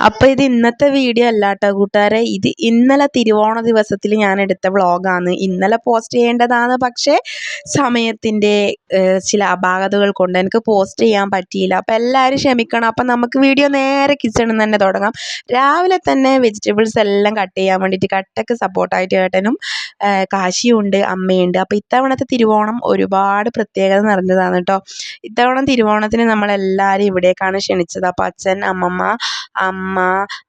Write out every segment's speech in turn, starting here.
അപ്പോൾ ഇത് ഇന്നത്തെ വീഡിയോ അല്ല കേട്ടോ കൂട്ടുകാരെ. ഇത് ഇന്നലെ തിരുവോണ ദിവസത്തിൽ ഞാൻ എടുത്ത വ്ളോഗാണ്. ഇന്നലെ പോസ്റ്റ് ചെയ്യേണ്ടതാണ്, പക്ഷേ സമയത്തിൻ്റെ ചില അപാകതകൾ കൊണ്ട് എനിക്ക് പോസ്റ്റ് ചെയ്യാൻ പറ്റിയില്ല. അപ്പോൾ എല്ലാവരും ക്ഷമിക്കണം. അപ്പം നമുക്ക് വീഡിയോ നേരെ കിച്ചണിൽ നിന്ന് തന്നെ തുടങ്ങാം. രാവിലെ തന്നെ വെജിറ്റബിൾസ് എല്ലാം കട്ട് ചെയ്യാൻ വേണ്ടിയിട്ട് കട്ടക്ക് സപ്പോർട്ടായിട്ട് ഏട്ടനും കാശിയും ഉണ്ട്, അമ്മയുണ്ട്. അപ്പോൾ ഇത്തവണത്തെ തിരുവോണം ഒരുപാട് പ്രത്യേകത നിറഞ്ഞതാണ് കേട്ടോ. ഇത്തവണ തിരുവോണത്തിന് നമ്മളെല്ലാവരും ഇവിടേക്കാണ് ക്ഷണിച്ചത്. അപ്പോൾ അച്ഛൻ, അമ്മ,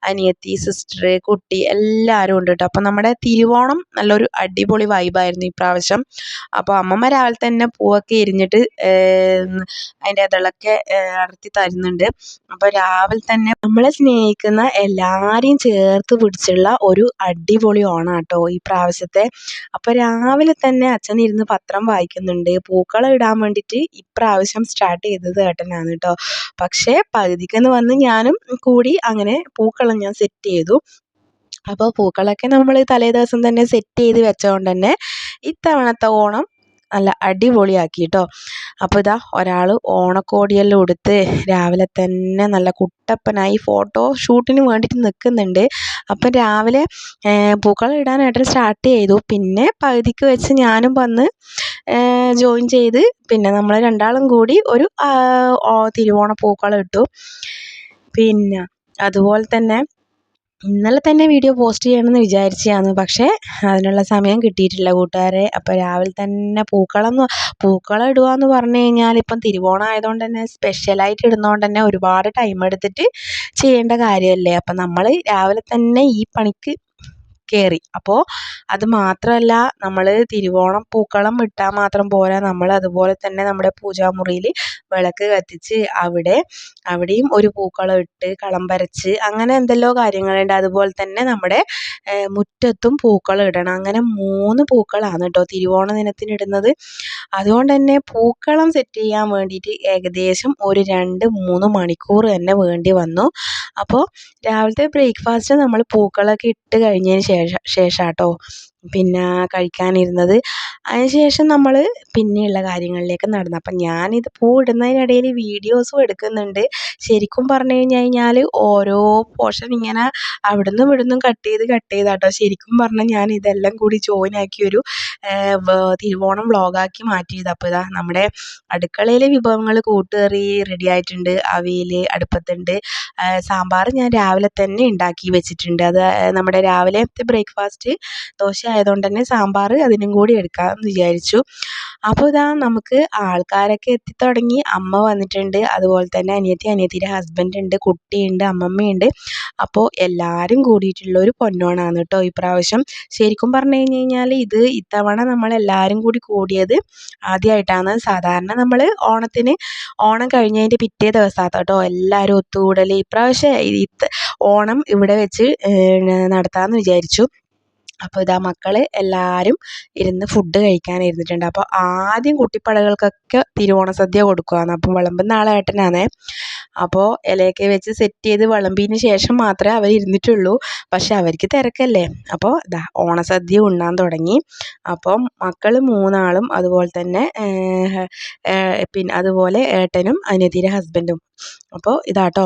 അനിയത്തി, സിസ്റ്റർ, കുട്ടി എല്ലാവരും ഉണ്ട് കേട്ടോ. അപ്പോൾ നമ്മുടെ തിരുവോണം നല്ലൊരു അടിപൊളി വൈബായിരുന്നു ഇപ്രാവശ്യം. അപ്പോൾ അമ്മമ്മ രാവിലെ തന്നെ പൂവൊക്കെ എരിഞ്ഞിട്ട് അതിൻ്റെ ഇതളൊക്കെ അടർത്തി തരുന്നുണ്ട്. അപ്പോൾ രാവിലെ തന്നെ നമ്മളെ സ്നേഹിക്കുന്ന എല്ലാവരെയും ചേർത്ത് പിടിച്ചുള്ള ഒരു അടിപൊളി ഓണം കേട്ടോ ഈ പ്രാവശ്യത്തെ. അപ്പോൾ രാവിലെ തന്നെ അച്ഛൻ ഇരുന്ന് പത്രം വായിക്കുന്നുണ്ട്. പൂക്കളം ഇടാൻ വേണ്ടിയിട്ട് ഇപ്രാവശ്യം സ്റ്റാർട്ട് ചെയ്തത് ഏട്ടനാണ് കേട്ടോ. പക്ഷേ പകുതിക്കെന്ന് വന്ന് ഞാനും കൂടി അങ്ങനെ പൂക്കളം ഞാൻ സെറ്റ് ചെയ്തു. അപ്പോൾ പൂക്കളൊക്കെ നമ്മൾ തലേ ദിവസം തന്നെ സെറ്റ് ചെയ്ത് വെച്ചതുകൊണ്ട് തന്നെ ഇത്തവണത്തെ ഓണം നല്ല അടിപൊളിയാക്കി കേട്ടോ. അപ്പോൾ ഇതാ ഒരാൾ ഓണക്കോടിയെല്ലാം ഉടുത്ത് രാവിലെ തന്നെ നല്ല കുട്ടപ്പനായി ഫോട്ടോ ഷൂട്ടിന് വേണ്ടിയിട്ട് നിൽക്കുന്നുണ്ട്. അപ്പം രാവിലെ പൂക്കളം ഇടാനായിട്ട് സ്റ്റാർട്ട് ചെയ്തു. പിന്നെ പകുതിക്ക് വെച്ച് ഞാനും വന്ന് ജോയിൻ ചെയ്ത് പിന്നെ നമ്മൾ രണ്ടാളും കൂടി ഒരു തിരുവോണ പൂക്കളം ഇട്ടു. പിന്നെ അതുപോലെ തന്നെ ഇന്നലെ തന്നെ വീഡിയോ പോസ്റ്റ് ചെയ്യണമെന്ന് വിചാരിച്ചതാണ്, പക്ഷേ അതിനുള്ള സമയം കിട്ടിയിട്ടില്ല കൂട്ടുകാരെ. അപ്പോൾ രാവിലെ തന്നെ പൂക്കളം ഇടുക എന്ന് പറഞ്ഞു കഴിഞ്ഞാൽ ഇപ്പം തിരുവോണം ആയതുകൊണ്ട് തന്നെ സ്പെഷ്യലായിട്ട് ഇടുന്നതുകൊണ്ട് തന്നെ ഒരുപാട് ടൈം എടുത്തിട്ട് ചെയ്യേണ്ട കാര്യമല്ലേ. അപ്പം നമ്മൾ രാവിലെ തന്നെ ഈ പണിക്ക് കയറി. അപ്പോൾ അത് മാത്രമല്ല, നമ്മൾ തിരുവോണം പൂക്കളം ഇട്ടാൽ മാത്രം പോരാ, നമ്മൾ അതുപോലെ തന്നെ നമ്മുടെ പൂജാമുറിയിൽ വിളക്ക് കത്തിച്ച് അവിടെയും ഒരു പൂക്കളം ഇട്ട് കളം വരച്ച് അങ്ങനെ എന്തെല്ലോ കാര്യങ്ങളുണ്ട്. അതുപോലെ തന്നെ നമ്മുടെ മുറ്റത്തും പൂക്കളം ഇടണം. അങ്ങനെ 3 പൂക്കളാണ് കേട്ടോ തിരുവോണ ദിനത്തിന് ഇടുന്നത്. അതുകൊണ്ട് തന്നെ പൂക്കളം സെറ്റ് ചെയ്യാൻ വേണ്ടിയിട്ട് ഏകദേശം ഒരു 2-3 മണിക്കൂർ തന്നെ വേണ്ടി വന്നു. അപ്പോൾ രാവിലത്തെ ബ്രേക്ക്ഫാസ്റ്റ് നമ്മൾ പൂക്കളൊക്കെ ഇട്ട് കഴിഞ്ഞതിന് ശേഷം കേട്ടോ പിന്നെ കഴിക്കാനിരുന്നത്. അതിനുശേഷം നമ്മൾ പിന്നെയുള്ള കാര്യങ്ങളിലേക്ക് നടന്നു. അപ്പം ഞാനിത് പൂ ഇടുന്നതിനിടയിൽ വീഡിയോസും എടുക്കുന്നുണ്ട്. ശരിക്കും പറഞ്ഞു കഴിഞ്ഞാൽ ഓരോ പോർഷൻ ഇങ്ങനെ അവിടുന്നും ഇവിടുന്നും കട്ട് ചെയ്താട്ടോ ശരിക്കും പറഞ്ഞാൽ ഞാൻ ഇതെല്ലാം കൂടി ജോയിൻ ആക്കിയൊരു തിരുവോണം വ്ളോഗാക്കി മാറ്റിയത്. അപ്പോൾ ഇതാ നമ്മുടെ അടുക്കളയിലെ വിഭവങ്ങൾ കൂട്ടുകറി റെഡി ആയിട്ടുണ്ട്, അവിയൽ അടുപ്പത്തുണ്ട്, സാമ്പാർ ഞാൻ രാവിലെ തന്നെ ഉണ്ടാക്കി വെച്ചിട്ടുണ്ട്. അത് നമ്മുടെ രാവിലത്തെ ബ്രേക്ക്ഫാസ്റ്റ് ദോശ ആയതുകൊണ്ട് തന്നെ സാമ്പാർ അതിനും കൂടി എടുക്കാമെന്ന് വിചാരിച്ചു. അപ്പോൾ ഇതാ നമുക്ക് ആൾക്കാരൊക്കെ എത്തിത്തുടങ്ങി. അമ്മ വന്നിട്ടുണ്ട്, അതുപോലെ തന്നെ അനിയത്തിയുടെ ഹസ്ബൻഡ് ഉണ്ട്, കുട്ടിയുണ്ട്, അമ്മമ്മയുണ്ട്. അപ്പോൾ എല്ലാവരും കൂടിയിട്ടുള്ള ഒരു പൊന്നോണമാണ് കേട്ടോ ഈ പ്രാവശ്യം. ശരിക്കും പറഞ്ഞു കഴിഞ്ഞാൽ ഇത്തവണ നമ്മളെല്ലാവരും കൂടിയത് ആദ്യമായിട്ടാണ്. സാധാരണ നമ്മൾ ഓണം കഴിഞ്ഞതിൻ്റെ പിറ്റേ ദിവസമാണ് കേട്ടോ എല്ലാവരും ഒത്തുകൂടൽ. ഇപ്രാവശ്യം ഓണം ഇവിടെ വെച്ച് നടത്താമെന്ന് വിചാരിച്ചു. അപ്പോൾ ഇതാ മക്കൾ എല്ലാവരും ഇരുന്ന് ഫുഡ് കഴിക്കാനിരുന്നിട്ടുണ്ട്. അപ്പോൾ ആദ്യം കുട്ടിപ്പടകൾക്കൊക്കെ തിരുവോണ സദ്യ കൊടുക്കുകയാണ്. അപ്പം വിളമ്പുന്ന ആൾ ഏട്ടനാണേ. അപ്പോൾ ഇലയൊക്കെ വെച്ച് സെറ്റ് ചെയ്ത് വിളമ്പിയതിന് ശേഷം മാത്രമേ അവർ ഇരുന്നിട്ടുള്ളൂ. പക്ഷെ അവർക്ക് തിരക്കല്ലേ. അപ്പോൾ ഇതാ ഓണസദ്യ ഉണ്ണാൻ തുടങ്ങി. അപ്പം മക്കൾ 3 ആളും അതുപോലെ തന്നെ പിന്നെ അതുപോലെ ഏട്ടനും അനിയത്തിയുടെ ഹസ്ബൻഡും. അപ്പോൾ ഇതാട്ടോ.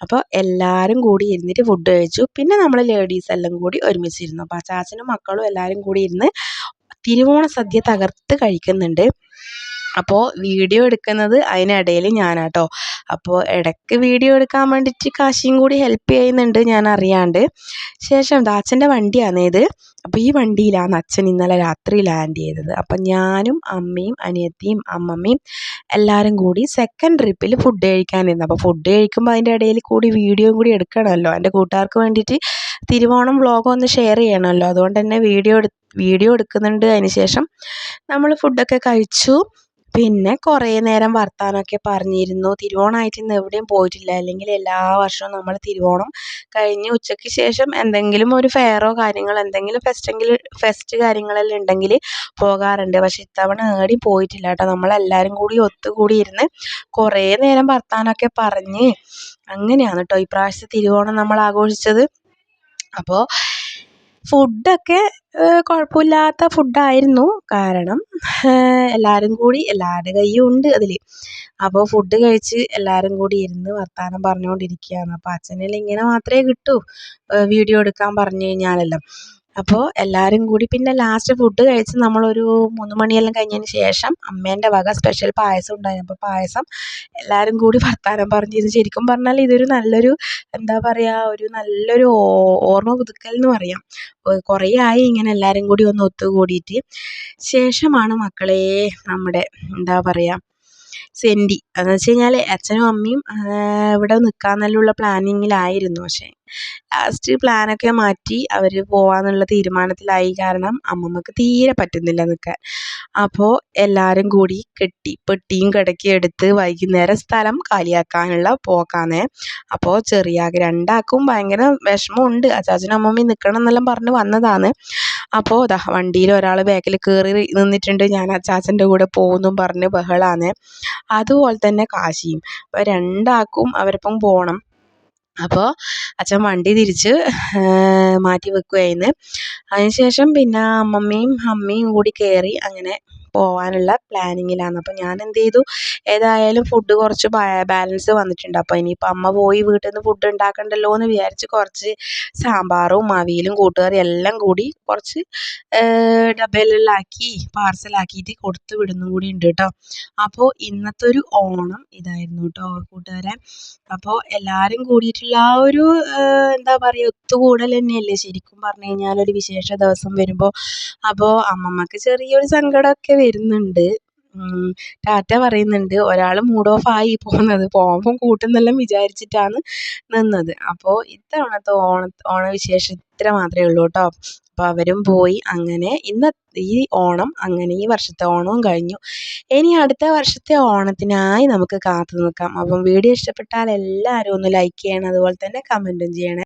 അപ്പോൾ എല്ലാവരും കൂടി ഇരുന്നിട്ട് ഫുഡ് കഴിച്ചു. പിന്നെ നമ്മൾ ലേഡീസ് എല്ലാം കൂടി ഒരുമിച്ചിരുന്നു. അപ്പോൾ ചാച്ചനും മക്കളും എല്ലാവരും കൂടി ഇരുന്ന് തിരുവോണ സദ്യ തകർത്ത് കഴിക്കുന്നുണ്ട്. അപ്പോൾ വീഡിയോ എടുക്കുന്നത് അതിനിടയിൽ ഞാനാട്ടോ. അപ്പോൾ ഇടയ്ക്ക് വീഡിയോ എടുക്കാൻ വേണ്ടിയിട്ട് കാശിയും കൂടി ഹെൽപ്പ് ചെയ്യുന്നുണ്ട് ഞാൻ അറിയാണ്ട്. ശേഷം അച്ഛൻ്റെ വണ്ടിയാണ് ഇത്. അപ്പോൾ ഈ വണ്ടിയിലാണ് അച്ഛൻ ഇന്നലെ രാത്രി ലാൻഡ് ചെയ്തത്. അപ്പം ഞാനും അമ്മയും അനിയത്തിയും അമ്മമ്മയും എല്ലാവരും കൂടി സെക്കൻഡ് ട്രിപ്പിൽ ഫുഡ് കഴിക്കാനിരുന്നു. അപ്പോൾ ഫുഡ് കഴിക്കുമ്പോൾ അതിൻ്റെ ഇടയിൽ കൂടി വീഡിയോയും കൂടി എടുക്കണമല്ലോ. എൻ്റെ കൂട്ടുകാർക്ക് വേണ്ടിയിട്ട് തിരുവോണം വ്ളോഗ് ഒന്ന് ഷെയർ ചെയ്യണമല്ലോ. അതുകൊണ്ട് തന്നെ വീഡിയോ എടുക്കുന്നുണ്ട്. അതിന് ശേഷം നമ്മൾ ഫുഡൊക്കെ കഴിച്ചു. പിന്നെ കുറേ നേരം വർത്താനമൊക്കെ പറഞ്ഞിരുന്നു. തിരുവോണമായിട്ട് ഇന്ന് എവിടെയും പോയിട്ടില്ല. അല്ലെങ്കിൽ എല്ലാ വർഷവും നമ്മൾ തിരുവോണം കഴിഞ്ഞ് ഉച്ചയ്ക്ക് ശേഷം എന്തെങ്കിലും ഒരു ഫെയറോ കാര്യങ്ങളോ എന്തെങ്കിലും ഫെസ്റ്റ് കാര്യങ്ങളെല്ലാം ഉണ്ടെങ്കിൽ പോകാറുണ്ട്. പക്ഷെ ഇത്തവണ എവിടെയും പോയിട്ടില്ല കേട്ടോ. നമ്മളെല്ലാവരും കൂടി ഒത്തുകൂടി ഇരുന്ന് കുറേ നേരം വർത്താനമൊക്കെ പറഞ്ഞ് അങ്ങനെയാണ് കേട്ടോ ഈ പ്രാവശ്യത്തെ തിരുവോണം നമ്മൾ ആഘോഷിച്ചത്. അപ്പോൾ ഫുഡൊക്കെ കുഴപ്പമില്ലാത്ത ഫുഡായിരുന്നു. കാരണം എല്ലാവരും കൂടി എല്ലാവരുടെ കയ്യും ഉണ്ട് അതിൽ. അപ്പോൾ ഫുഡ് കഴിച്ച് എല്ലാവരും കൂടി ഇരുന്ന് വർത്താനം പറഞ്ഞുകൊണ്ടിരിക്കുകയാണ്. അപ്പോൾ അച്ഛനെല്ലാം ഇങ്ങനെ മാത്രമേ കിട്ടൂ വീഡിയോ എടുക്കാൻ പറഞ്ഞു കഴിഞ്ഞാലെല്ലാം. അപ്പോൾ എല്ലാവരും കൂടി പിന്നെ ലാസ്റ്റ് ഫുഡ് കഴിച്ച് നമ്മളൊരു 3 മണിയെല്ലാം കഴിഞ്ഞതിന് ശേഷം അമ്മേൻ്റെ വക സ്പെഷ്യൽ പായസം ഉണ്ടായിരുന്നു. അപ്പോൾ പായസം എല്ലാവരും കൂടി വർത്താനം പറഞ്ഞ് ഇത് ശരിക്കും പറഞ്ഞാൽ ഇതൊരു നല്ലൊരു എന്താ പറയുക, ഒരു നല്ലൊരു ഓർമ്മ പുതുക്കൽ എന്ന് പറയാം. കുറേ ആയി ഇങ്ങനെ എല്ലാവരും കൂടി ഒന്ന് ഒത്തുകൂടിയിട്ട്. ശേഷമാണ് മക്കളെ നമ്മുടെ എന്താ പറയുക സെൻറ്റി. എന്ന് വെച്ച് കഴിഞ്ഞാൽ അച്ഛനും അമ്മയും ഇവിടെ നിൽക്കാമെന്നുള്ള പ്ലാനിങ്ങിലായിരുന്നു. പക്ഷേ ലാസ്റ്റ് പ്ലാനൊക്കെ മാറ്റി അവർ പോകാമെന്നുള്ള തീരുമാനത്തിലായി. കാരണം അമ്മമ്മക്ക് തീരെ പറ്റുന്നില്ല നിൽക്കാൻ. അപ്പോൾ എല്ലാവരും കൂടി പെട്ടിയും കിടക്കയും എടുത്ത് വൈകുന്നേരം സ്ഥലം കാലിയാക്കാനുള്ള പോക്കാണ്. അപ്പോൾ രണ്ടാൾക്കും ഭയങ്കര വിഷമമുണ്ട്. അച്ചാച്ചനും അമ്മമ്മയും നിൽക്കണം എന്നെല്ലാം പറഞ്ഞ് വന്നതാണ്. അപ്പോൾ ദാ വണ്ടിയിൽ ഒരാൾ ബാക്കിൽ കയറി നിന്നിട്ടുണ്ട്, ഞാൻ അച്ചാച്ചൻ്റെ കൂടെ പോകുമെന്നും പറഞ്ഞ് ബഹളമാണ്. അതുപോലെ തന്നെ കാശിയും. അപ്പോൾ രണ്ടാൾക്കും അവരൊപ്പം പോകണം. അപ്പോൾ അച്ഛൻ വണ്ടി തിരിച്ച് മാറ്റി വെക്കുകയായിരുന്നു. അതിന് ശേഷം പിന്നെ അമ്മമ്മയും അമ്മയും കൂടി കയറി അങ്ങനെ പോകാനുള്ള പ്ലാനിങ്ങിലാണ്. അപ്പോൾ ഞാൻ എന്ത് ചെയ്തു, ഏതായാലും ഫുഡ് കുറച്ച് ബാലൻസ് വന്നിട്ടുണ്ട്. അപ്പോൾ ഇനിയിപ്പോൾ അമ്മ പോയി വീട്ടിൽ നിന്ന് ഫുഡ് ഉണ്ടാക്കണ്ടല്ലോ എന്ന് വിചാരിച്ച് കുറച്ച് സാമ്പാറും അവിയലും കൂട്ടുകറി എല്ലാം കൂടി കുറച്ച് ഡബയിലെല്ലാം ആക്കി പാർസലാക്കിയിട്ട് കൊടുത്ത് വിടുന്നും കൂടി ഉണ്ട് കേട്ടോ. അപ്പോൾ ഇന്നത്തെ ഒരു ഓണം ഇതായിരുന്നു കേട്ടോ കൂട്ടുകാരെ. അപ്പോൾ എല്ലാവരും കൂടിയിട്ടുള്ള ആ ഒരു എന്താ പറയുക ഒത്തുകൂടൽ തന്നെയല്ലേ ശരിക്കും പറഞ്ഞു കഴിഞ്ഞാൽ ഒരു വിശേഷ ദിവസം വരുമ്പോൾ. അപ്പോൾ അമ്മമ്മക്ക് ചെറിയൊരു സങ്കടമൊക്കെ വരുന്നുണ്ട്. ടാറ്റ പറയുന്നുണ്ട്. ഒരാൾ മൂഡ് ഓഫ് ആയി പോകുന്നത്, പോകുമ്പം കൂട്ടുന്നെല്ലാം വിചാരിച്ചിട്ടാണ് നിന്നത്. അപ്പോൾ ഇത്തവണത്തെ ഓണവിശേഷം ഇത്ര മാത്രമേ ഉള്ളൂ കേട്ടോ. അപ്പോൾ അവരും പോയി. അങ്ങനെ ഈ ഓണം അങ്ങനെ ഈ വർഷത്തെ ഓണവും കഴിഞ്ഞു. ഇനി അടുത്ത വർഷത്തെ ഓണത്തിനായി നമുക്ക് കാത്തു നിൽക്കാം. അപ്പം വീഡിയോ ഇഷ്ടപ്പെട്ടാൽ എല്ലാവരും ഒന്ന് ലൈക്ക് ചെയ്യണം, അതുപോലെ തന്നെ കമൻറ്റും ചെയ്യണേ.